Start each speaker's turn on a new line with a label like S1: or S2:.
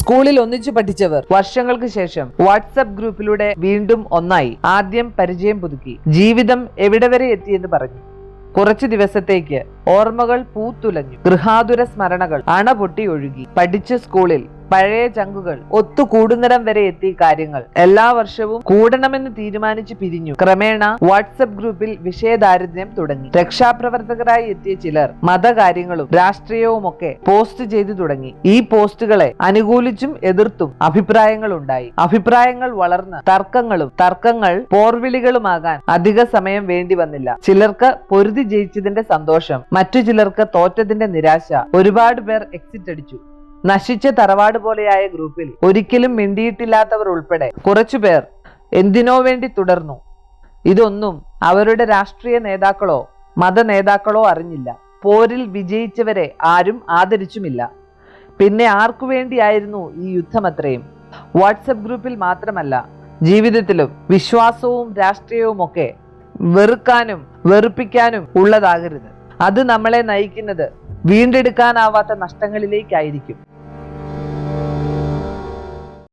S1: സ്കൂളിൽ ഒന്നിച്ചു പഠിച്ചവർ വർഷങ്ങൾക്ക് ശേഷം വാട്സ്ആപ്പ് ഗ്രൂപ്പിലൂടെ വീണ്ടും ഒന്നായി. ആദ്യം പരിചയം പുതുക്കി. ജീവിതം എവിടെ വരെ എത്തിയെന്ന് പറഞ്ഞു. കുറച്ചു ദിവസത്തേക്ക് ഓർമ്മകൾ പൂത്തുലഞ്ഞു. ഗൃഹാതുര സ്മരണകൾ അണപൊട്ടി ഒഴുകി. പഠിച്ച സ്കൂളിൽ പഴയ ചങ്കുകൾ ഒത്തുകൂടുന്നിടം വരെ എത്തി കാര്യങ്ങൾ. എല്ലാ വർഷവും കൂടണമെന്ന് തീരുമാനിച്ചു പിരിഞ്ഞു. ക്രമേണ വാട്സ്ആപ്പ് ഗ്രൂപ്പിൽ വിഷയദാരിദ്ര്യം തുടങ്ങി. രക്ഷാപ്രവർത്തകരായി എത്തിയ ചിലർ മതകാര്യങ്ങളും രാഷ്ട്രീയവുമൊക്കെ പോസ്റ്റ് ചെയ്തു തുടങ്ങി. ഈ പോസ്റ്റുകളെ അനുകൂലിച്ചും എതിർത്തും അഭിപ്രായങ്ങൾ ഉണ്ടായി. അഭിപ്രായങ്ങൾ വളർന്ന് തർക്കങ്ങൾ പോർവിളികളുമാകാൻ അധിക സമയം വേണ്ടി വന്നില്ല. ചിലർക്ക് പൊരുതി ജയിച്ചതിന്റെ സന്തോഷം, മറ്റു ചിലർക്ക് തോറ്റതിന്റെ നിരാശ. ഒരുപാട് പേർ എക്സിറ്റ് അടിച്ചു. നശിച്ച തറവാട് പോലെയായ ഗ്രൂപ്പിൽ ഒരിക്കലും മിണ്ടിയിട്ടില്ലാത്തവർ ഉൾപ്പെടെ കുറച്ചുപേർ എന്തിനോ വേണ്ടി തുടർന്നു. ഇതൊന്നും അവരുടെ രാഷ്ട്രീയ നേതാക്കളോ മത നേതാക്കളോ അറിഞ്ഞില്ല. പോരിൽ വിജയിച്ചവരെ ആരും ആദരിച്ചുമില്ല. പിന്നെ ആർക്കു വേണ്ടിയായിരുന്നു ഈ യുദ്ധമത്രയും? വാട്സ്ആപ്പ് ഗ്രൂപ്പിൽ മാത്രമല്ല, ജീവിതത്തിലും വിശ്വാസവും രാഷ്ട്രീയവും ഒക്കെ വെറുക്കാനും വെറുപ്പിക്കാനും ഉള്ളതാകരുത്. അത് നമ്മളെ നയിക്കുന്നത് വീണ്ടെടുക്കാനാവാത്ത നഷ്ടങ്ങളിലേക്കായിരിക്കും.